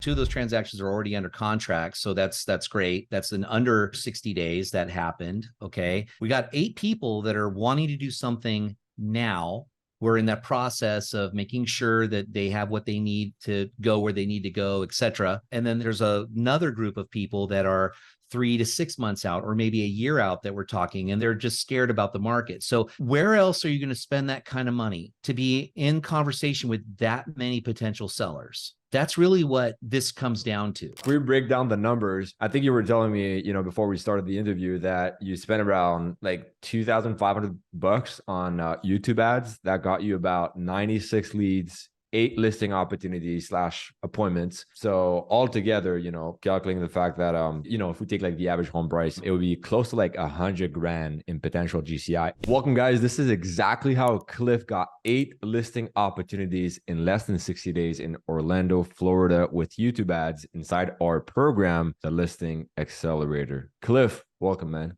Two of those transactions are already under contract. So that's great. That's in under 60 days that happened. Okay. We got 8 people that are wanting to do something now. We're in that process of making sure that they have what they need to go where they need to go, et cetera. And then there's another group of people that are 3 to 6 months out, or maybe a year out, that we're talking, and they're just scared about the market. So where else are you going to spend that kind of money to be in conversation with that many potential sellers? That's really what this comes down to. If we break down the numbers, I think you were telling me, before we started the interview, that you spent around like $2,500 on YouTube ads. That got you about 96 leads, 8 listing opportunities / appointments. So altogether, calculating the fact that, if we take like the average home price, it would be close to like $100,000 in potential GCI. Welcome, guys. This is exactly how Cliff got 8 listing opportunities in less than 60 days in Orlando, Florida, with YouTube ads inside our program, the Listing Accelerator. Cliff, welcome, man.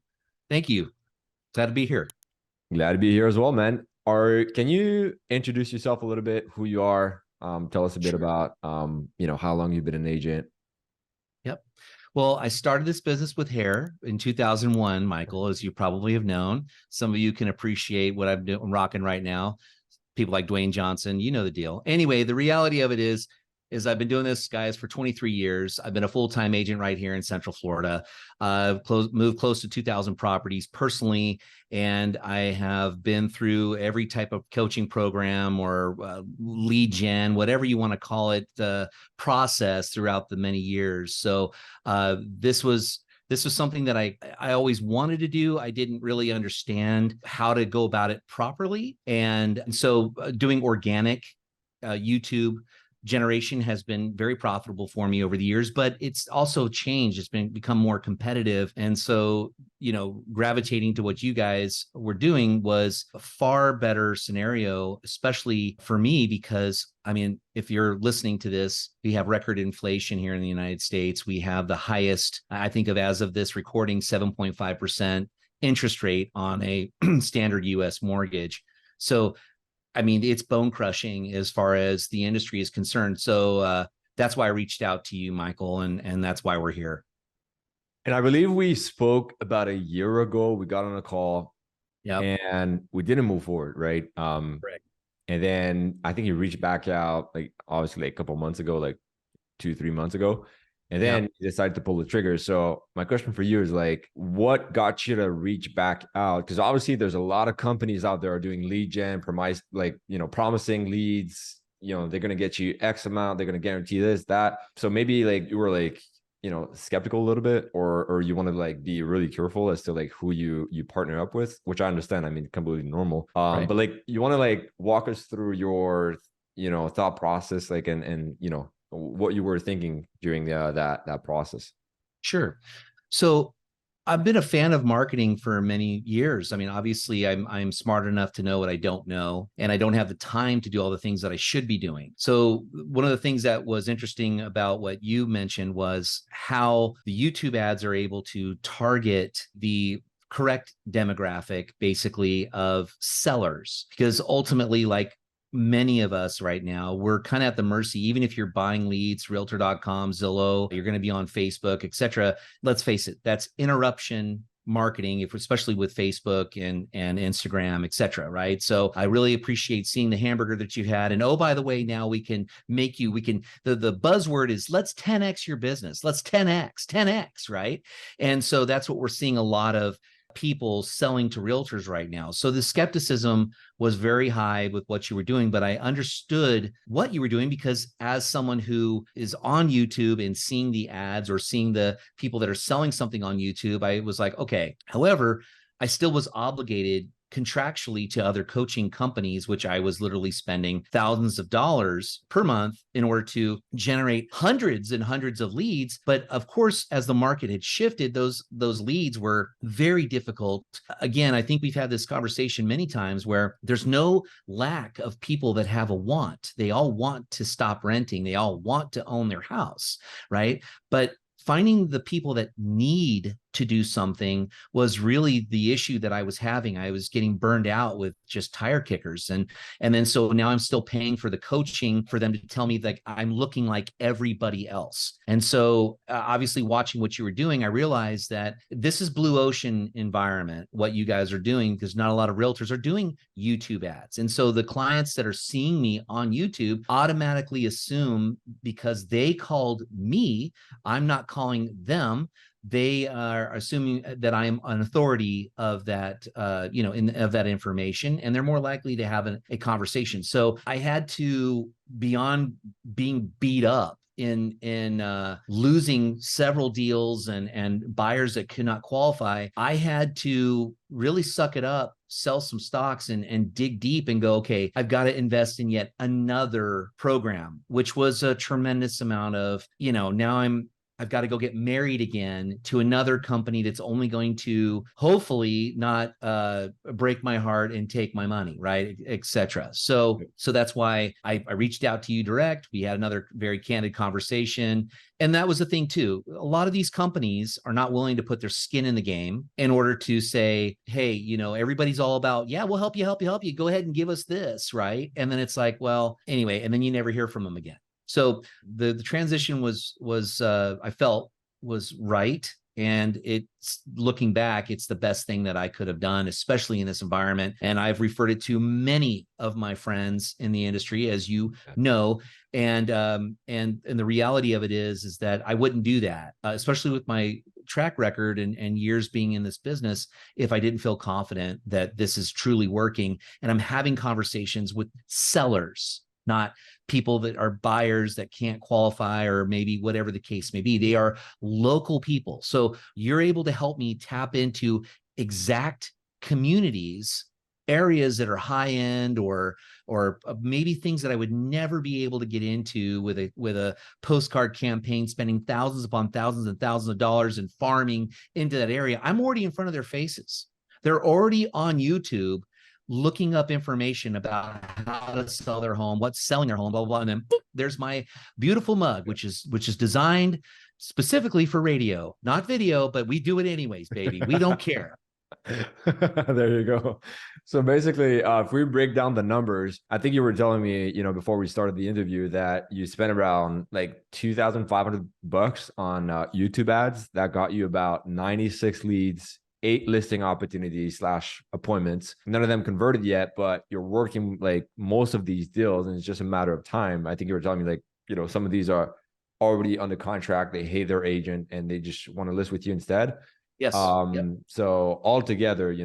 Thank you. Glad to be here. Glad to be here as well, man. Can you introduce yourself a little bit, who you are? Tell us a bit about, how long you've been an agent. Yep. Well, I started this business with hair in 2001, Michael, as you probably have known. Some of you can appreciate what I'm rocking right now. People like Dwayne Johnson, you know the deal. Anyway, the reality of it is I've been doing this, guys, for 23 years. I've been a full-time agent right here in Central Florida. I've moved close to 2,000 properties personally, and I have been through every type of coaching program or lead gen, whatever you want to call it, process throughout the many years. So this was something that I always wanted to do. I didn't really understand how to go about it properly. And so doing organic YouTube generation has been very profitable for me over the years, but it's also changed. It's become more competitive. And so, gravitating to what you guys were doing was a far better scenario, especially for me, because if you're listening to this, we have record inflation here in the United States. We have the highest, I think of as of this recording, 7.5% interest rate on a standard US mortgage. So it's bone crushing as far as the industry is concerned. So that's why I reached out to you, Michael, and that's why we're here. And I believe we spoke about a year ago. We got on a call, and we didn't move forward, right? Correct. And then I think you reached back out, like obviously like a couple months ago, like 2-3 months ago. And then you decided to pull the trigger. So my question for you is like, what got you to reach back out? Because obviously there's a lot of companies out there are doing lead gen, promising leads, they're going to get you X amount. They're going to guarantee this, that. So maybe like you were like, skeptical a little bit, or you want to like be really careful as to like who you partner up with, which I understand. Completely normal. Right. But like, you want to like walk us through your, thought process, like, and what you were thinking during that process. Sure. So I've been a fan of marketing for many years. Obviously I'm smart enough to know what I don't know, and I don't have the time to do all the things that I should be doing. So one of the things that was interesting about what you mentioned was how the YouTube ads are able to target the correct demographic, basically, of sellers, because ultimately, like many of us right now, we're kind of at the mercy. Even if you're buying leads, realtor.com, Zillow, you're going to be on Facebook, etc. Let's face it, that's interruption marketing, especially with Facebook and Instagram, etc. Right? So I really appreciate seeing the hamburger that you had. And oh, by the way, now the buzzword is let's 10x your business. Let's 10x, right? And so that's what we're seeing a lot of people selling to realtors right now. So the skepticism was very high with what you were doing, but I understood what you were doing, because as someone who is on YouTube and seeing the ads or seeing the people that are selling something on YouTube, I was like, okay. However, I still was obligated contractually to other coaching companies, which I was literally spending thousands of dollars per month in order to generate hundreds and hundreds of leads. But of course, as the market had shifted, those leads were very difficult. Again, I think we've had this conversation many times where there's no lack of people that have a want. They all want to stop renting. They all want to own their house, right? But finding the people that need to do something was really the issue that I was having. I was getting burned out with just tire kickers. And then so now I'm still paying for the coaching for them to tell me that I'm looking like everybody else. And so obviously watching what you were doing, I realized that this is blue ocean environment, what you guys are doing, because not a lot of realtors are doing YouTube ads. And so the clients that are seeing me on YouTube automatically assume because they called me, I'm not calling them. They are assuming that I am an authority of that, of that information, and they're more likely to have a conversation. So I had to, beyond being beat up in losing several deals and buyers that could not qualify, I had to really suck it up, sell some stocks and dig deep and go, okay, I've got to invest in yet another program, which was a tremendous amount of, now I've got to go get married again to another company that's only going to hopefully not break my heart and take my money, right, etc. So that's why I reached out to you direct. We had another very candid conversation. And that was the thing too. A lot of these companies are not willing to put their skin in the game in order to say, hey, everybody's all about, yeah, we'll help you. Go ahead and give us this, right? And then it's like, well, anyway, and then you never hear from them again. So the transition was I felt was right. And it's, looking back, it's the best thing that I could have done, especially in this environment. And I've referred it to many of my friends in the industry, as you know. And the reality of it is that I wouldn't do that, especially with my track record and years being in this business, if I didn't feel confident that this is truly working. And I'm having conversations with sellers, not people that are buyers that can't qualify, or maybe whatever the case may be. They are local people. So you're able to help me tap into exact communities, areas that are high end, or maybe things that I would never be able to get into with a postcard campaign, spending thousands upon thousands and thousands of dollars and farming into that area. I'm already in front of their faces. They're already on YouTube looking up information about how to sell their home, what's selling their home, blah, blah, blah. And then boop, there's my beautiful mug, which is designed specifically for radio, not video, but we do it anyways, baby. We don't care. There you go. So basically, if we break down the numbers, I think you were telling me, before we started the interview, that you spent around like $2,500 on YouTube ads that got you about 96 leads, 8 listing opportunities / appointments. None of them converted yet, but you're working like most of these deals, and it's just a matter of time. I think you were telling me like, some of these are already under contract. They hate their agent and they just want to list with you instead. Yes. So altogether,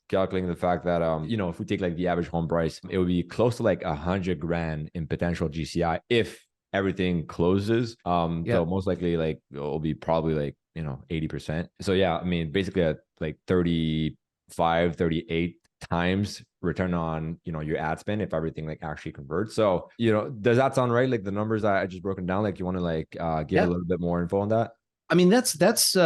calculating the fact that, if we take like the average home price, it would be close to like $100,000 in potential GCI if everything closes. So most likely like it'll be probably like, 80%. So yeah, I mean, basically at like 35, 38 times return on, your ad spend if everything like actually converts. So, does that sound right? Like the numbers I just broken down, like you want to like give a little bit more info on that? I mean, that's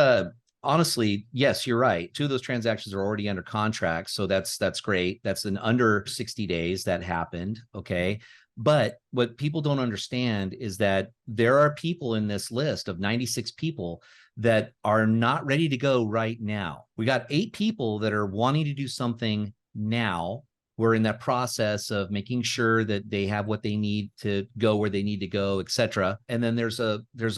honestly, yes, you're right. 2 of those transactions are already under contract. So that's great. That's in under 60 days that happened. Okay. But what people don't understand is that there are people in this list of 96 people that are not ready to go right now. We got 8 people that are wanting to do something now. We're in that process of making sure that they have what they need to go where they need to go, et cetera. And then there's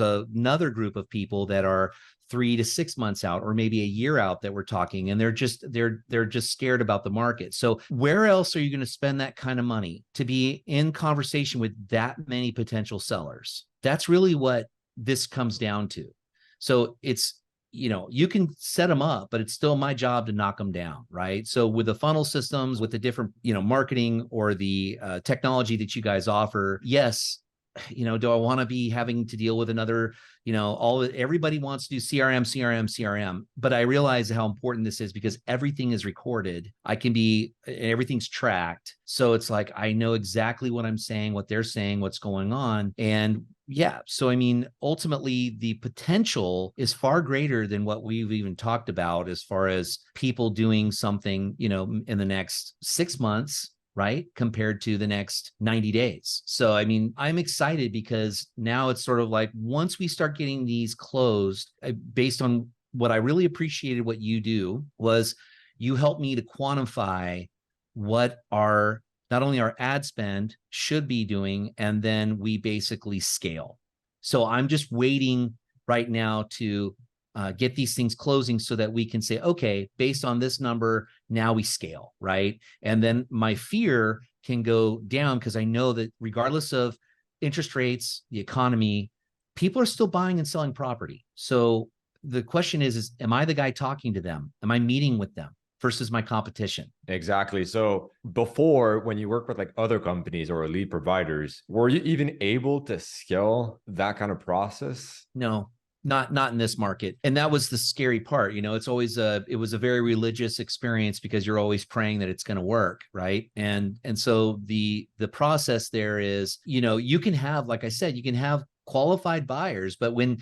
another group of people that are 3 to 6 months out, or maybe a year out, that we're talking, and they're just scared about the market. So where else are you going to spend that kind of money to be in conversation with that many potential sellers? That's really what this comes down to. So it's, you can set them up, but it's still my job to knock them down, right? So with the funnel systems, with the different, marketing or the technology that you guys offer, yes, do I want to be having to deal with another, everybody wants to do CRM, but I realize how important this is because everything is recorded. Everything's tracked. So it's like, I know exactly what I'm saying, what they're saying, what's going on. And yeah, so I mean, ultimately the potential is far greater than what we've even talked about as far as people doing something, in the next 6 months, right? Compared to the next 90 days. So, I mean, I'm excited because now it's sort of like once we start getting these closed based on what I really appreciated what you do was you helped me to quantify what our, not only our ad spend should be doing, and then we basically scale. So I'm just waiting right now to get these things closing so that we can say, okay, based on this number, now we scale, right? And then my fear can go down because I know that regardless of interest rates, the economy, people are still buying and selling property. So the question is am I the guy talking to them? Am I meeting with them versus my competition? Exactly. So before, when you work with like other companies or lead providers, were you even able to scale that kind of process? No, not in this market. And that was the scary part. You know, it's always it was a very religious experience because you're always praying that it's going to work, right? And so the process there is, you know, you can have, like I said, you can have qualified buyers, but when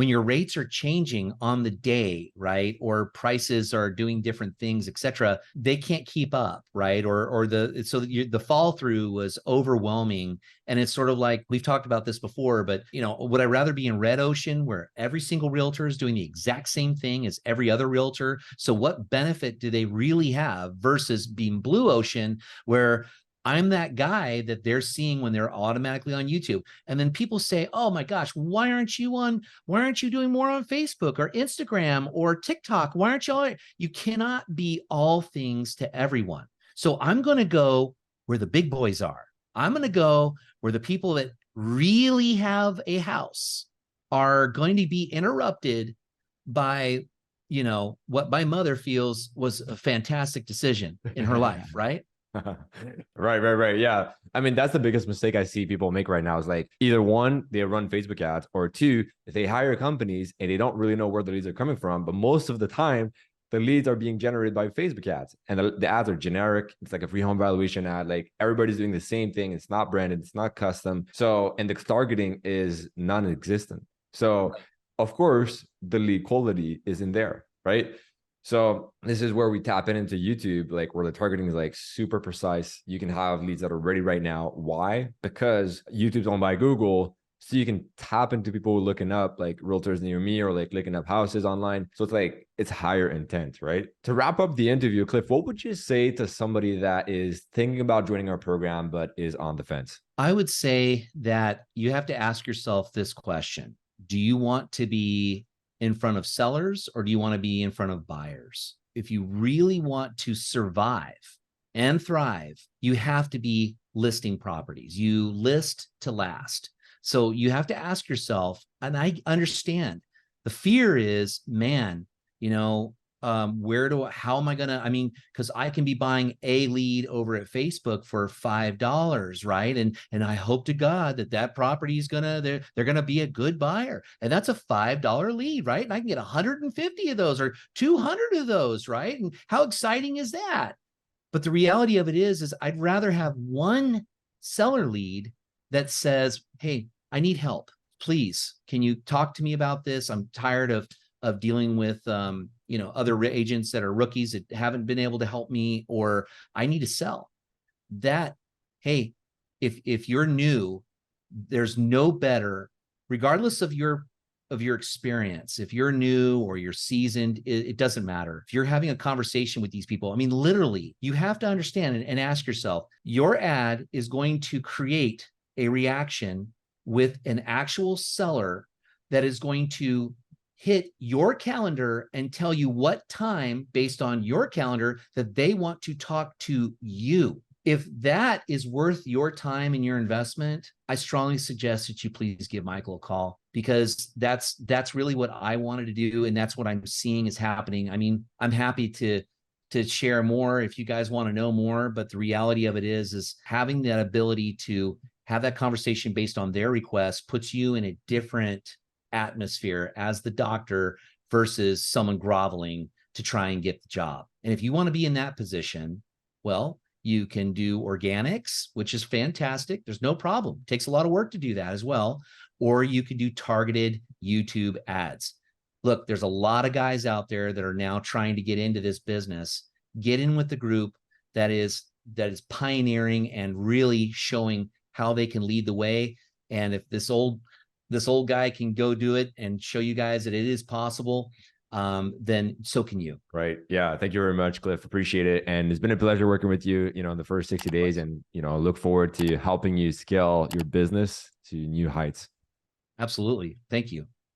your rates are changing on the day, right, or prices are doing different things, et cetera, they can't keep up, right? Or the fall through was overwhelming. And it's sort of like, we've talked about this before, but you know, would I rather be in red ocean where every single realtor is doing the exact same thing as every other realtor? So what benefit do they really have versus being blue ocean where I'm that guy that they're seeing when they're automatically on YouTube? And then people say, oh my gosh, why aren't you doing more on Facebook or Instagram or TikTok? Why aren't you? You cannot be all things to everyone. So I'm going to go where the big boys are. I'm going to go where the people that really have a house are going to be interrupted by, you know, what my mother feels was a fantastic decision in her life, right? Right. Yeah. I mean, that's the biggest mistake I see people make right now is like either one, they run Facebook ads, or two, they hire companies and they don't really know where the leads are coming from. But most of the time, the leads are being generated by Facebook ads, and the ads are generic. It's like a free home valuation ad. Like everybody's doing the same thing. It's not branded, it's not custom. So, and the targeting is non-existent. So, of course, the lead quality isn't there, right? So this is where we tap into YouTube, like where the targeting is like super precise. You can have leads that are ready right now. Why? Because YouTube's owned by Google. So you can tap into people looking up like realtors near me or like looking up houses online. So it's like, it's higher intent, right? To wrap up the interview, Cliff, what would you say to somebody that is thinking about joining our program, but is on the fence? I would say that you have to ask yourself this question. Do you want to be in front of sellers or do you want to be in front of buyers? If you really want to survive and thrive, you have to be listing properties. You list to last. So you have to ask yourself, and I understand the fear is, man, you know, how am I gonna, I mean, because I can be buying a lead over at Facebook for $5, right? And I hope to God that property is they're gonna be a good buyer. And that's a $5 lead, right? And I can get 150 of those or 200 of those, right? And how exciting is that? But the reality of it is I'd rather have one seller lead that says, hey, I need help. Please, can you talk to me about this? I'm tired of dealing with you know, other agents that are rookies that haven't been able to help me, or I need to sell. That, hey, if you're new, there's no better, regardless of your experience. If you're new or you're seasoned, it doesn't matter. If you're having a conversation with these people, I mean, literally, you have to understand and ask yourself, your ad is going to create a reaction with an actual seller that is going to hit your calendar and tell you what time based on your calendar that they want to talk to you. If that is worth your time and your investment, I strongly suggest that you please give Michael a call, because that's really what I wanted to do. And that's what I'm seeing is happening. I mean, I'm happy to share more if you guys want to know more, but the reality of it is having that ability to have that conversation based on their request puts you in a different atmosphere as the doctor versus someone groveling to try and get the job. And if you want to be in that position, well, you can do organics, which is fantastic. There's no problem. It takes a lot of work to do that as well. Or you could do targeted YouTube ads. Look, there's a lot of guys out there that are now trying to get into this business. Get in with the group that is pioneering and really showing how they can lead the way. And if this old guy can go do it and show you guys that it is possible, then so can you. Right. Yeah. Thank you very much, Cliff. Appreciate it. And it's been a pleasure working with you, in the first 60 days, and, look forward to helping you scale your business to new heights. Absolutely. Thank you.